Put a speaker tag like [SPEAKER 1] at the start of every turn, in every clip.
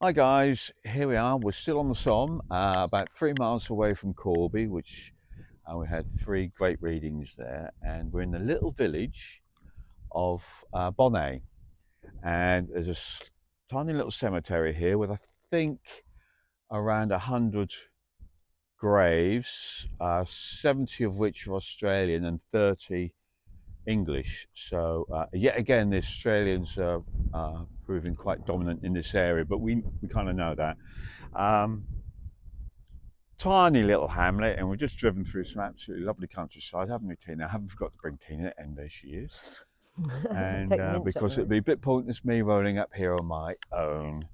[SPEAKER 1] Hi guys, here we are. We're still on the Somme, about 3 miles away from Corby, which we had three great readings there, and we're in the little village of Bonney, and there's a tiny little cemetery here with I think around 100 graves, 70 of which are Australian and 30 English. So yet again, the Australians are proving quite dominant in this area, but we kind of know that. Um, Tiny little hamlet, and we've just driven through some absolutely lovely countryside, haven't we, Tina? I haven't forgot to bring Tina, and there she is. And
[SPEAKER 2] Take the mints up
[SPEAKER 1] because it'd
[SPEAKER 2] there.
[SPEAKER 1] be a bit pointless me rolling up here on my own.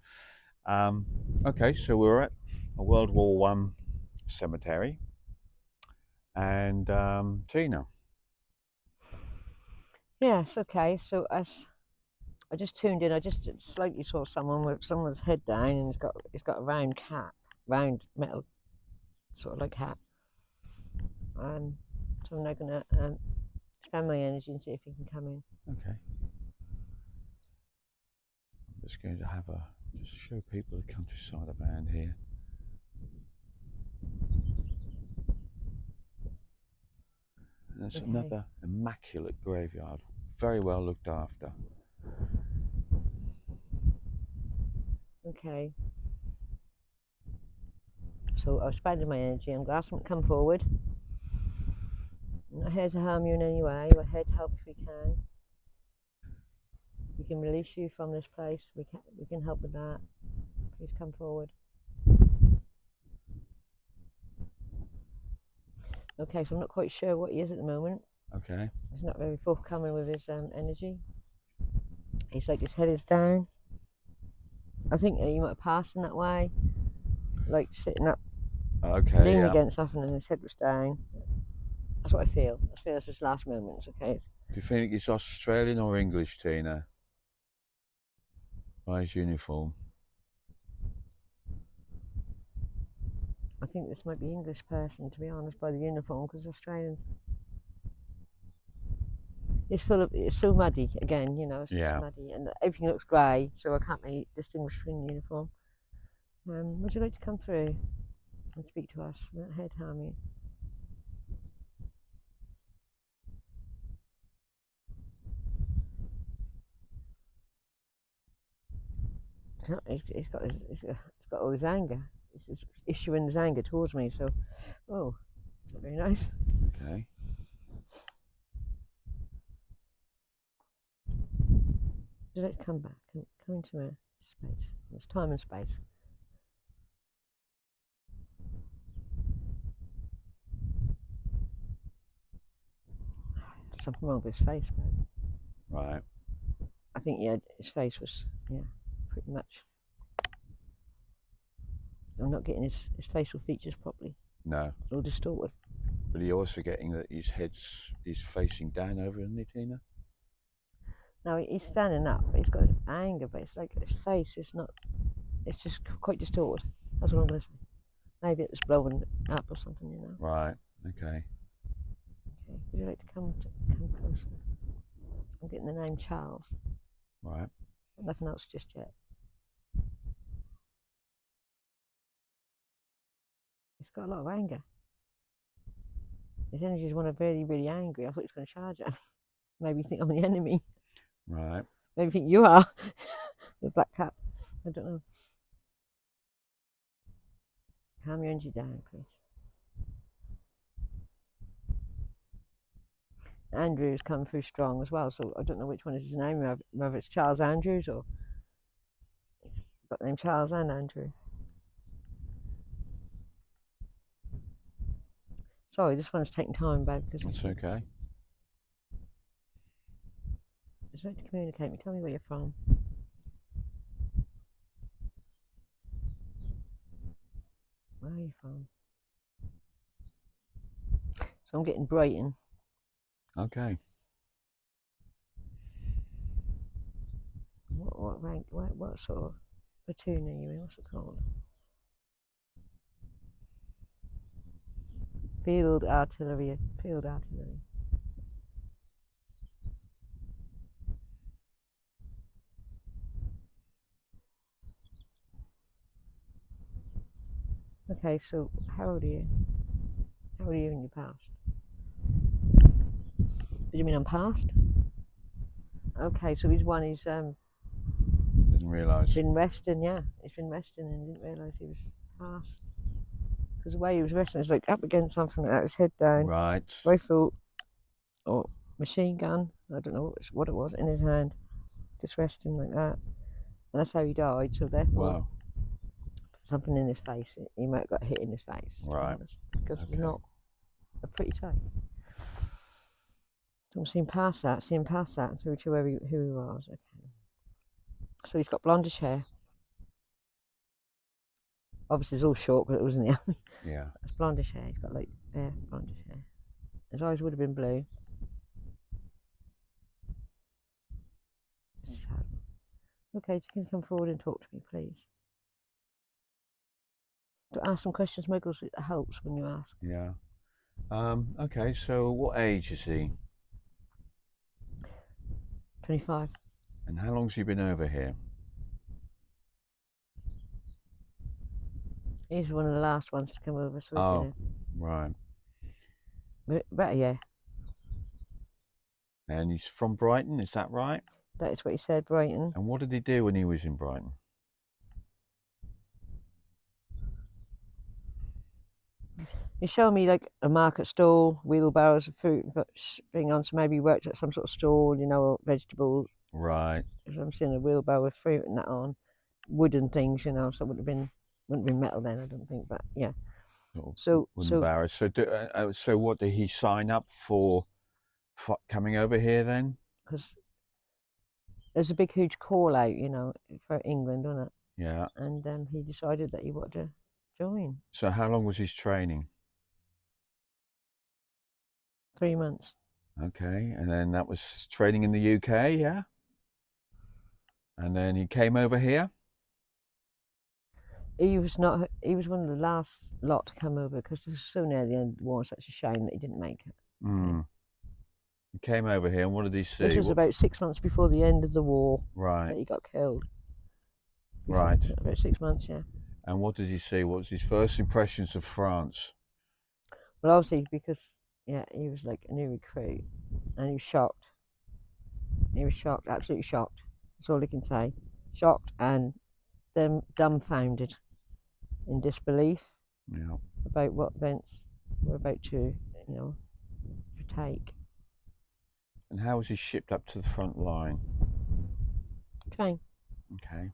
[SPEAKER 1] Um, okay, so we're at a World War One cemetery, and Tina.
[SPEAKER 2] Yes, okay. So as I just tuned in, I just slightly saw someone with someone's head down, and it's got a round cap, round metal sort of like hat. So I'm now gonna expand my energy and see if he can come in.
[SPEAKER 1] Okay, I'm just going to have a just show people the countryside around here. And there's
[SPEAKER 2] Okay,
[SPEAKER 1] another immaculate graveyard, very well looked after.
[SPEAKER 2] okay. So I've expanded my energy. I'm gonna ask him to come forward. I'm not here to harm you in any way. We're here to help if we can. We can release you from this place. We can help with that. Please come forward. Okay, so I'm not quite sure what he is at the moment.
[SPEAKER 1] Okay.
[SPEAKER 2] He's not very forthcoming with his energy. He's like his head is down. I think he might have passed in that way, like sitting up,
[SPEAKER 1] Okay.
[SPEAKER 2] leaning
[SPEAKER 1] Yeah.
[SPEAKER 2] against something, and his head was down. That's what I feel. I feel it's his last moments. Okay,
[SPEAKER 1] Do you think it's Australian or English, Tina? By his uniform.
[SPEAKER 2] I think this might be English person, to be honest, by the uniform, because Australian. It's full of. It's so muddy. Again, it's just
[SPEAKER 1] Yeah.
[SPEAKER 2] muddy, and everything looks grey, so I can't really distinguish between the uniform. Would you like to come through and speak to us? We're not here to harm you. He's got all his anger. He's issuing his anger towards me. So, oh, it's not very nice.
[SPEAKER 1] Okay.
[SPEAKER 2] Would you like to come back? Come into my space. It's time and space. There's something wrong with his face, babe.
[SPEAKER 1] Right.
[SPEAKER 2] I think yeah, his face was pretty much. I'm not getting his facial features properly.
[SPEAKER 1] No.
[SPEAKER 2] All distorted.
[SPEAKER 1] But you're also getting that he's facing down over, isn't he, Tina?
[SPEAKER 2] Now he's standing up, but he's got anger, but it's like his face is not. It's just quite distorted. That's what I'm going to say. Maybe it was blowing up or something.
[SPEAKER 1] Right. Okay.
[SPEAKER 2] Okay. Would you like to come closer? I'm getting the name Charles.
[SPEAKER 1] Right.
[SPEAKER 2] Nothing else just yet. He's got a lot of anger. His energy is one of really, really angry. I thought he was going to charge at. Maybe you think I'm the enemy.
[SPEAKER 1] Right.
[SPEAKER 2] Maybe you think you are. The black cap. I don't know. Calm your energy down, please. Andrew's come through strong as well, so I don't know which one is his name, whether it's Charles Andrews or he's got the name Charles and Andrew. Sorry, this one's taking time, babe, because
[SPEAKER 1] That's okay.
[SPEAKER 2] it's right to communicate. Tell me where you're from. Where are you from? So I'm getting Brighton.
[SPEAKER 1] Okay.
[SPEAKER 2] What rank? What sort of platoon are you in? What's it called? Field artillery. Field artillery. Okay, so how old are you? How old are you in your past? Did you mean on past? Okay, so he's one. He's
[SPEAKER 1] Didn't realise.
[SPEAKER 2] been resting. Yeah, he's been resting and didn't realise he was past. Because the way he was resting, it's like up against something like that, his head down,
[SPEAKER 1] Right.
[SPEAKER 2] rifle or machine gun. I don't know what it was in his hand, just resting like that. And that's how he died. So therefore,
[SPEAKER 1] Wow.
[SPEAKER 2] something in his face. He might have got hit in his face. To be
[SPEAKER 1] Right.
[SPEAKER 2] honest, because it's
[SPEAKER 1] Okay.
[SPEAKER 2] not a pretty sight. So see him past that, and through to who he was. Okay. So he's got blondish hair. Obviously, it's all short because it was in the army.
[SPEAKER 1] Yeah.
[SPEAKER 2] It's blondish hair. He's got like blondish hair. His eyes would have been blue. Okay, you can come forward and talk to me, please. To ask some questions, Muggles, it helps when you ask.
[SPEAKER 1] Yeah. Okay. So, what age is he?
[SPEAKER 2] 25.
[SPEAKER 1] And how long's he been over here?
[SPEAKER 2] He's one of the last ones to come over, so we've
[SPEAKER 1] Oh,
[SPEAKER 2] been
[SPEAKER 1] right.
[SPEAKER 2] about a year.
[SPEAKER 1] And he's from Brighton, is that right?
[SPEAKER 2] That is what he said, Brighton.
[SPEAKER 1] And what did he do when he was in Brighton?
[SPEAKER 2] He showed me like a market stall, wheelbarrows of fruit thing on, so maybe he worked at some sort of stall, vegetables.
[SPEAKER 1] Right.
[SPEAKER 2] Because I'm seeing a wheelbarrow with fruit and that on, wooden things, so it wouldn't be metal then, I don't think, but yeah.
[SPEAKER 1] Sort of
[SPEAKER 2] So
[SPEAKER 1] wooden barrows. So what did he sign up for coming over here then?
[SPEAKER 2] because there's a big huge call out, for England, wasn't it?
[SPEAKER 1] Yeah.
[SPEAKER 2] And he decided that he wanted to join.
[SPEAKER 1] So how long was his training?
[SPEAKER 2] 3 months.
[SPEAKER 1] Okay. And then that was training in the UK, yeah? And then he came over here?
[SPEAKER 2] He was not. He was one of the last lot to come over because this was so near the end of the war. Such a shame that he didn't make it.
[SPEAKER 1] Hmm. He came over here and what did he
[SPEAKER 2] This
[SPEAKER 1] see?
[SPEAKER 2] was about 6 months before the end of the war
[SPEAKER 1] Right.
[SPEAKER 2] that he got killed.
[SPEAKER 1] Right.
[SPEAKER 2] About 6 months, yeah.
[SPEAKER 1] And what did he see? What was his first impressions of France?
[SPEAKER 2] Well, obviously because he was like a new recruit, and he was shocked. He was shocked, absolutely shocked. That's all he can say. Shocked and then dumbfounded in disbelief
[SPEAKER 1] Yeah.
[SPEAKER 2] about what events were about to take.
[SPEAKER 1] And how was he shipped up to the front line?
[SPEAKER 2] Train.
[SPEAKER 1] Okay.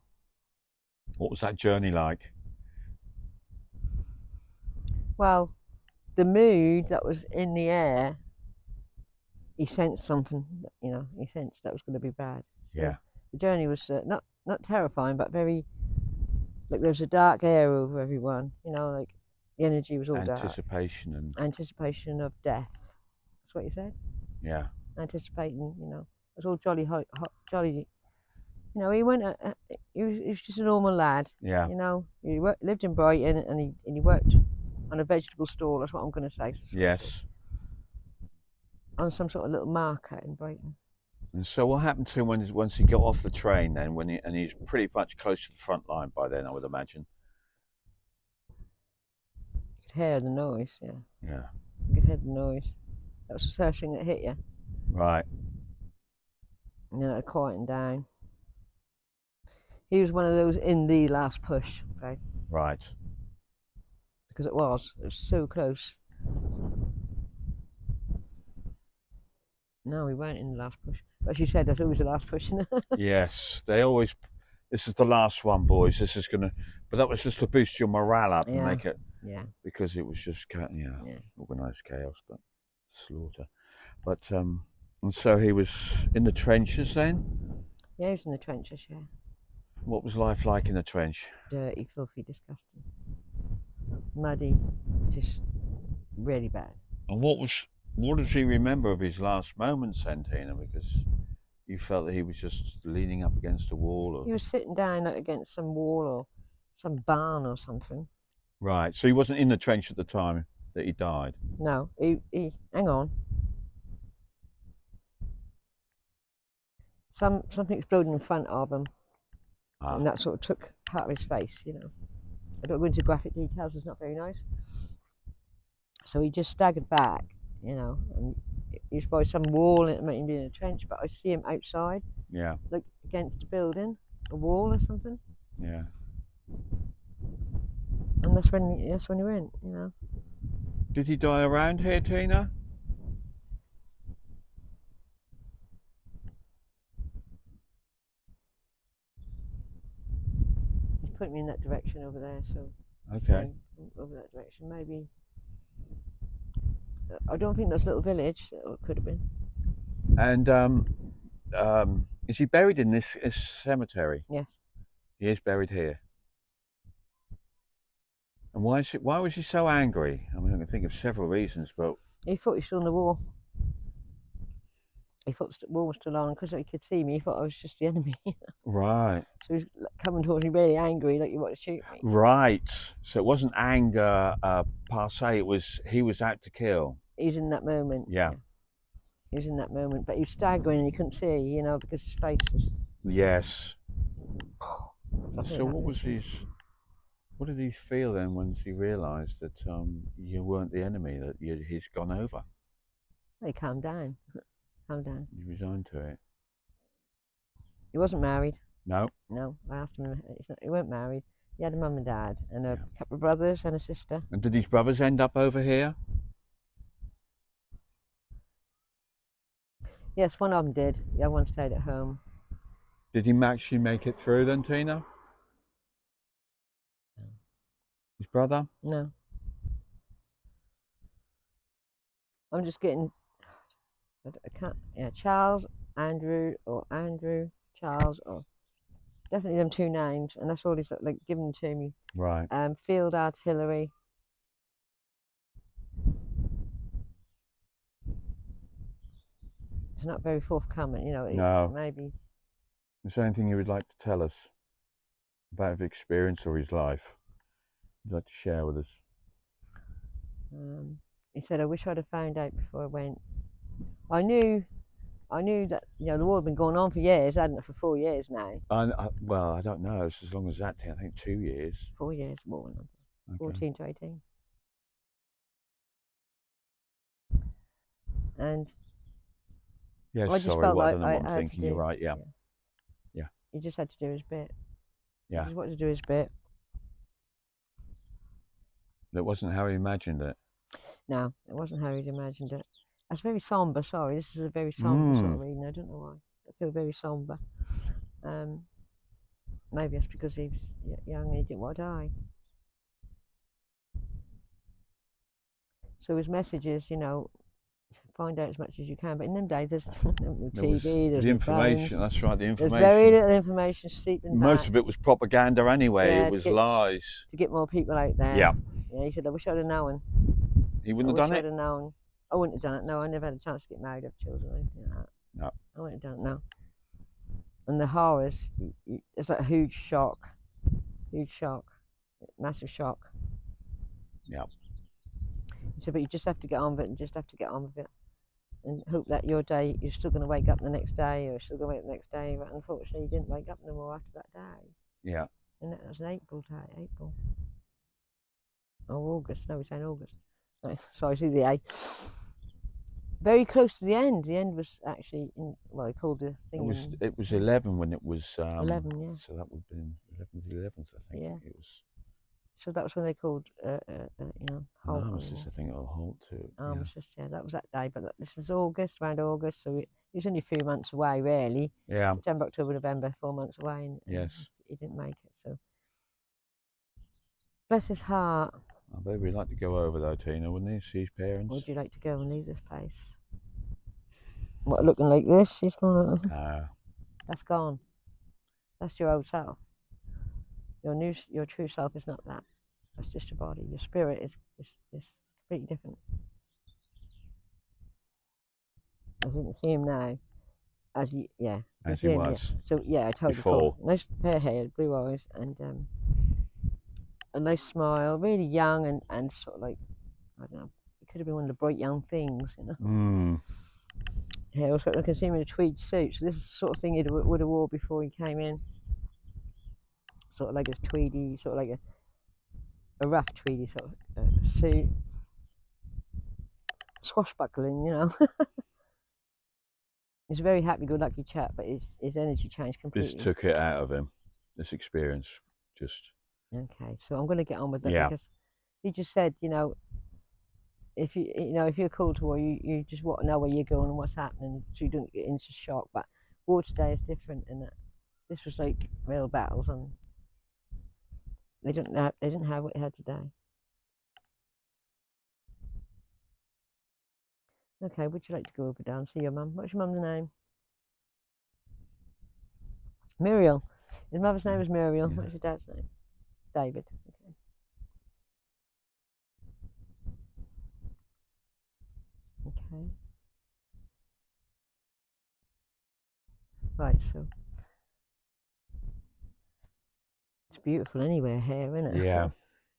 [SPEAKER 1] What was that journey like?
[SPEAKER 2] Well, the mood that was in the air, he sensed something. He sensed that was going to be bad. So
[SPEAKER 1] Yeah.
[SPEAKER 2] the journey was not terrifying, but very like there was a dark air over everyone. Like the energy was all dark.
[SPEAKER 1] Anticipation and
[SPEAKER 2] Anticipation of death. That's what you said.
[SPEAKER 1] yeah.
[SPEAKER 2] Anticipating. It was all jolly, jolly. He went. He was just a normal lad.
[SPEAKER 1] Yeah.
[SPEAKER 2] He lived in Brighton, and he worked on a vegetable stall. That's what I'm going to say.
[SPEAKER 1] Yes.
[SPEAKER 2] On some sort of little market in Brighton.
[SPEAKER 1] And so what happened to him once he got off the train then and he's pretty much close to the front line by then, I would imagine.
[SPEAKER 2] You could hear the noise. Yeah.
[SPEAKER 1] Yeah.
[SPEAKER 2] You could hear the noise. That was the first thing that hit you.
[SPEAKER 1] Right.
[SPEAKER 2] And then it quietened down. He was one of those in the last push, okay?
[SPEAKER 1] Right.
[SPEAKER 2] Because it was so close. No, we weren't in the last push. As you said, that's always the last push.
[SPEAKER 1] Yes. This is the last one, boys. But that was just to boost your morale up and
[SPEAKER 2] Yeah.
[SPEAKER 1] make it,
[SPEAKER 2] Yeah.
[SPEAKER 1] because it was just,
[SPEAKER 2] Yeah.
[SPEAKER 1] organised chaos, but slaughter. But, and so he was in the trenches then?
[SPEAKER 2] Yeah, he was in the trenches, yeah.
[SPEAKER 1] What was life like in the trench?
[SPEAKER 2] Dirty, filthy, disgusting. Muddy, just really bad.
[SPEAKER 1] And what does he remember of his last moments then, Tina? Because you felt that he was just leaning up against a wall
[SPEAKER 2] He
[SPEAKER 1] or
[SPEAKER 2] was sitting down like, against some wall or some barn or something.
[SPEAKER 1] right. So he wasn't in the trench at the time that he died.
[SPEAKER 2] No, he hang on. Something exploded in front of him,
[SPEAKER 1] Ah,
[SPEAKER 2] and that sort of took part of his face, I don't go into graphic details, it's not very nice. So he just staggered back, and he was by some wall, and it might be in a trench, but I see him outside,
[SPEAKER 1] Yeah.
[SPEAKER 2] like against a building, a wall or something.
[SPEAKER 1] Yeah.
[SPEAKER 2] And that's when he went,
[SPEAKER 1] Did he die around here, Tina?
[SPEAKER 2] He's pointing me in that direction over there, so
[SPEAKER 1] Okay.
[SPEAKER 2] over that direction, maybe. I don't think that's a little village. It could have been.
[SPEAKER 1] And is he buried in this cemetery?
[SPEAKER 2] Yes.
[SPEAKER 1] He is buried here. And why was he so angry? I mean, I can think of several reasons, but
[SPEAKER 2] He thought he was still on the wall. He thought the wall was still on because he could see me. He thought I was just the enemy.
[SPEAKER 1] right.
[SPEAKER 2] So he was coming towards me really angry, like you want to shoot me.
[SPEAKER 1] Right. So it wasn't anger per se. It was he was out to kill.
[SPEAKER 2] He was in that moment.
[SPEAKER 1] Yeah.
[SPEAKER 2] He was in that moment, but he was staggering and he couldn't see, because his face was.
[SPEAKER 1] Yes.
[SPEAKER 2] Something
[SPEAKER 1] So
[SPEAKER 2] like that.
[SPEAKER 1] what did he feel then once he realised that you weren't the enemy, that he's gone over?
[SPEAKER 2] He calmed down. Calm down.
[SPEAKER 1] You resigned to it.
[SPEAKER 2] He wasn't married.
[SPEAKER 1] No.
[SPEAKER 2] No, I asked him. He weren't married. He had a mum and dad and a
[SPEAKER 1] Yeah.
[SPEAKER 2] couple of brothers and a sister.
[SPEAKER 1] And did his brothers end up over here?
[SPEAKER 2] Yes, one of them did. The other one stayed at home.
[SPEAKER 1] Did he actually make it through then, Tina? His brother?
[SPEAKER 2] No. I'm just getting. I can't. Yeah, Charles, Andrew, Charles, or definitely them two names, and that's all he's like given to me.
[SPEAKER 1] Right.
[SPEAKER 2] Field artillery. It's not very forthcoming,
[SPEAKER 1] No.
[SPEAKER 2] maybe.
[SPEAKER 1] Is there anything you would like to tell us about his experience or his life? You'd like to share with us?
[SPEAKER 2] He said, "I wish I'd have found out before I went. I knew that the war had been going on for years, hadn't it? For 4 years now.
[SPEAKER 1] Well, I don't know. It's as long as that. I think 2 years.
[SPEAKER 2] 4 years more,
[SPEAKER 1] Okay.
[SPEAKER 2] 14 to 18. And
[SPEAKER 1] Yes,
[SPEAKER 2] I just
[SPEAKER 1] sorry.
[SPEAKER 2] felt
[SPEAKER 1] Well, I
[SPEAKER 2] like
[SPEAKER 1] don't know what I'm
[SPEAKER 2] I had to
[SPEAKER 1] thinking. You're
[SPEAKER 2] do.
[SPEAKER 1] right. Yeah. Yeah.
[SPEAKER 2] He just had to do his bit. He
[SPEAKER 1] Yeah.
[SPEAKER 2] just wanted to do his bit.
[SPEAKER 1] It wasn't how he imagined it.
[SPEAKER 2] No, it wasn't how he'd imagined it. That's very somber. Sorry, this is a very somber sort of reading. I don't know why. I feel very somber. Maybe it's because he was young and he didn't want to die. So his message is, find out as much as you can. But in them days, there's no TV, there's
[SPEAKER 1] the
[SPEAKER 2] no
[SPEAKER 1] information.
[SPEAKER 2] phones.
[SPEAKER 1] That's right. The
[SPEAKER 2] There's
[SPEAKER 1] information.
[SPEAKER 2] very little information seeping back.
[SPEAKER 1] Most of it was propaganda anyway.
[SPEAKER 2] Yeah,
[SPEAKER 1] it was lies.
[SPEAKER 2] to get more people out there.
[SPEAKER 1] Yeah.
[SPEAKER 2] Yeah, he said, I wish I'd have known.
[SPEAKER 1] He wouldn't have done
[SPEAKER 2] I
[SPEAKER 1] it.
[SPEAKER 2] wish I'd have known. I wouldn't have done it. No, I never had a chance to get married, have children, or anything like that.
[SPEAKER 1] No.
[SPEAKER 2] I wouldn't have done it. No. And the horrors, it's like a huge shock, massive shock.
[SPEAKER 1] Yeah.
[SPEAKER 2] He said, but you just have to get on with it, and just have to get on with it, and hope that your day, you're still going to wake up the next day, or you're still going to wake up the next day. But unfortunately, he didn't wake up no more after that day.
[SPEAKER 1] Yeah.
[SPEAKER 2] And that was an April day, April. Oh, August. No, we're saying August. No, sorry, see the A. Very close to the end. The end was actually they called the thing.
[SPEAKER 1] It was 11 when it was
[SPEAKER 2] 11, yeah.
[SPEAKER 1] So that would have been 11th to the 11th, I think.
[SPEAKER 2] Yeah.
[SPEAKER 1] It was.
[SPEAKER 2] So that was when they called,
[SPEAKER 1] Halt. Armistice, I think, or halt to.
[SPEAKER 2] Armistice, yeah, that was that day. But this is August, around August, so it was only a few months away, really.
[SPEAKER 1] Yeah.
[SPEAKER 2] September, October, November, 4 months away, and
[SPEAKER 1] yes.
[SPEAKER 2] He didn't make it. So bless his heart.
[SPEAKER 1] I bet we'd like to go over though, Tina, wouldn't he? See his parents.
[SPEAKER 2] Would you like to go and leave this place? What, looking like this? He's going. That's gone. That's your old self. Your true self is not that. That's just your body. Your spirit is completely different. I didn't see him now. As he was. Yeah. So yeah, I told you before. Nice fair hair, blue eyes, and a nice smile. Really young and sort of like, I don't know. It could have been one of the bright young things, Yeah, also I can see him in a tweed suit. So this is the sort of thing he would have wore before he came in. Sort of like a tweedy, sort of like a rough tweedy sort of suit, swashbuckling, you know. He's a very happy-go-lucky chap, but his energy changed
[SPEAKER 1] This
[SPEAKER 2] completely.
[SPEAKER 1] took it out of him. This experience just,
[SPEAKER 2] Okay, so I'm going to get on with it
[SPEAKER 1] yeah,
[SPEAKER 2] because he just said, you know, if you're called to war, you just want to know where you're going and what's happening, so you don't get into shock. But war today is different, and this was like real battles, and they didn't have what they had today. Okay, would you like to go over down and see your mum? What's your mum's name? Muriel. His mother's name is Muriel.
[SPEAKER 1] yeah.
[SPEAKER 2] What's your dad's name? David. Okay. Okay. Right. So it's beautiful anywhere here, isn't it?
[SPEAKER 1] Yeah, yeah,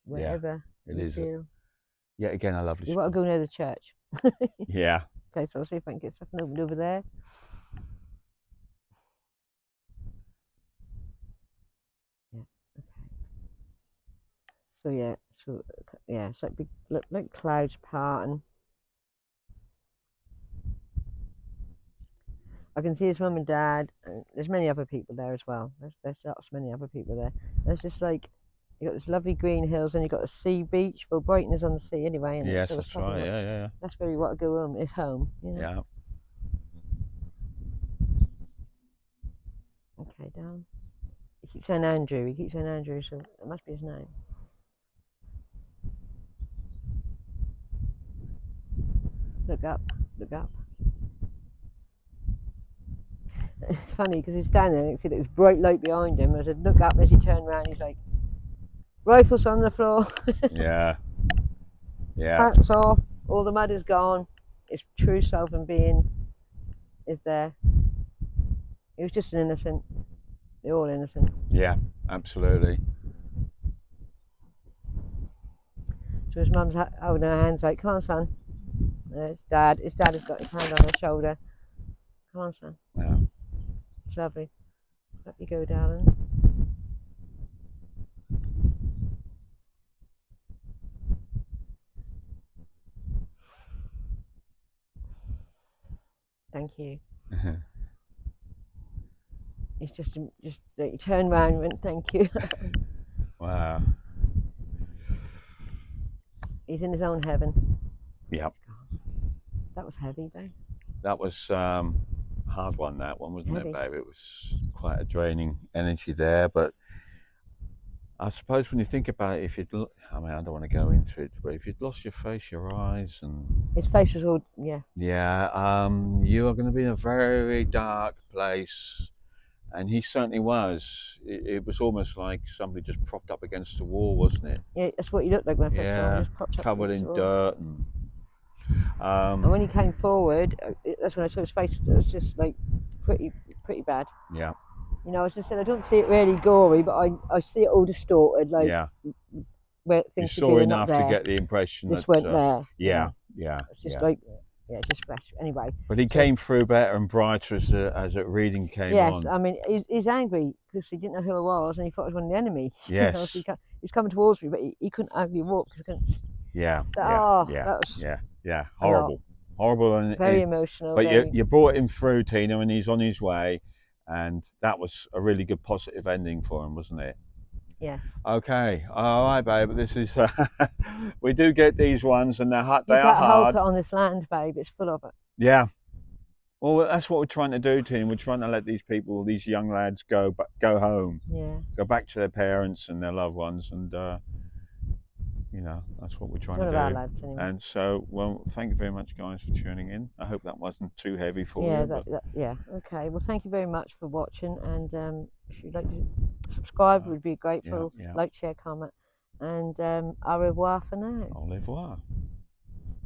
[SPEAKER 2] Wherever
[SPEAKER 1] it
[SPEAKER 2] you
[SPEAKER 1] is.
[SPEAKER 2] feel.
[SPEAKER 1] Yet again, a lovely
[SPEAKER 2] You want to
[SPEAKER 1] spot.
[SPEAKER 2] go near the church.
[SPEAKER 1] Yeah.
[SPEAKER 2] Okay, so I'll see if I can get something opened over there. Yeah. Okay. So yeah. So yeah. It's like big, look like clouds parting. I can see his mum and dad, and there's many other people there as well. There's lots many other people there. There's just like you got this lovely green hills, and you got the sea beach. Well, Brighton is on the sea anyway, and
[SPEAKER 1] Yes,
[SPEAKER 2] so it's
[SPEAKER 1] that's
[SPEAKER 2] probably
[SPEAKER 1] right.
[SPEAKER 2] what
[SPEAKER 1] Yeah, yeah,
[SPEAKER 2] that's where you want to go home. Is home, you know.
[SPEAKER 1] yeah.
[SPEAKER 2] Okay, down. He keeps saying Andrew. He keeps saying Andrew, so it must be his name. Look up. Look up. It's funny because he's standing there and you see this bright light behind him. I said, look up as he turned around. He's like, rifles on the floor,
[SPEAKER 1] Yeah, yeah,
[SPEAKER 2] hats off, all the mud is gone. His true self and being is there. He was just an innocent. They're all innocent.
[SPEAKER 1] yeah, absolutely.
[SPEAKER 2] So his mum's holding her hands like, come on, son. His dad has got his hand on her shoulder. Come on, son.
[SPEAKER 1] Yeah.
[SPEAKER 2] It's lovely. Up you go, darling. Thank you. He's just like, he turned around and went, thank you.
[SPEAKER 1] Wow.
[SPEAKER 2] He's in his own heaven.
[SPEAKER 1] Yep.
[SPEAKER 2] That was heavy, babe.
[SPEAKER 1] That was hard one. That one wasn't it,
[SPEAKER 2] Heavy.
[SPEAKER 1] babe? It was quite a draining energy there, but I suppose when you think about it, if you'd, I mean, I don't want to go into it, but if you'd lost your face, your eyes, and
[SPEAKER 2] His face was all, yeah.
[SPEAKER 1] yeah, you are going to be in a very dark place, and he certainly was. It was almost like somebody just propped up against the wall, wasn't it?
[SPEAKER 2] Yeah, that's what he looked like when I first saw him.
[SPEAKER 1] Yeah,
[SPEAKER 2] Just popped up
[SPEAKER 1] covered
[SPEAKER 2] against
[SPEAKER 1] in
[SPEAKER 2] the wall.
[SPEAKER 1] dirt,
[SPEAKER 2] And when he came forward, that's when I saw his face. It was just like pretty bad.
[SPEAKER 1] yeah,
[SPEAKER 2] You know, as I said, I don't see it really gory, but I see it all distorted, like
[SPEAKER 1] yeah.
[SPEAKER 2] where
[SPEAKER 1] You
[SPEAKER 2] things should be,
[SPEAKER 1] saw
[SPEAKER 2] they're not
[SPEAKER 1] enough to
[SPEAKER 2] there.
[SPEAKER 1] get the impression
[SPEAKER 2] This
[SPEAKER 1] that,
[SPEAKER 2] went there.
[SPEAKER 1] yeah, yeah,
[SPEAKER 2] It's just
[SPEAKER 1] yeah.
[SPEAKER 2] like, yeah, just splash. Anyway.
[SPEAKER 1] But he
[SPEAKER 2] So,
[SPEAKER 1] came through better and brighter as the reading came
[SPEAKER 2] yes,
[SPEAKER 1] on.
[SPEAKER 2] I mean, he's angry because he didn't know who I was and he thought I was one of the enemy. You know, so
[SPEAKER 1] Yes.
[SPEAKER 2] he's coming towards me, but he couldn't hardly walk because he couldn't.
[SPEAKER 1] Yeah, yeah,
[SPEAKER 2] Oh,
[SPEAKER 1] yeah,
[SPEAKER 2] that was
[SPEAKER 1] yeah, yeah.
[SPEAKER 2] a lot.
[SPEAKER 1] Horrible, horrible,
[SPEAKER 2] Very emotional.
[SPEAKER 1] but
[SPEAKER 2] Very,
[SPEAKER 1] you brought him through, Tina, and he's on his way, and that was a really good positive ending for him, wasn't it?
[SPEAKER 2] yes.
[SPEAKER 1] Okay, all right, babe. This is we do get these ones, and
[SPEAKER 2] You
[SPEAKER 1] they are
[SPEAKER 2] can't help
[SPEAKER 1] hard.
[SPEAKER 2] it on this land, babe. It's full of it.
[SPEAKER 1] Yeah. Well, that's what we're trying to do, Tina. We're trying to let these people, these young lads, go home,
[SPEAKER 2] Yeah.
[SPEAKER 1] go back to their parents and their loved ones, and you know, that's what we're trying
[SPEAKER 2] One
[SPEAKER 1] to
[SPEAKER 2] of our
[SPEAKER 1] do.
[SPEAKER 2] lads, anyway.
[SPEAKER 1] And so, well, thank you very much, guys, for tuning in. I hope that wasn't too heavy for
[SPEAKER 2] Yeah,
[SPEAKER 1] you. But
[SPEAKER 2] yeah. Okay. Well, thank you very much for watching, and if you'd like to subscribe, we'd be
[SPEAKER 1] yeah,
[SPEAKER 2] grateful.
[SPEAKER 1] yeah.
[SPEAKER 2] Like, share, comment, and au revoir for now.
[SPEAKER 1] Au revoir.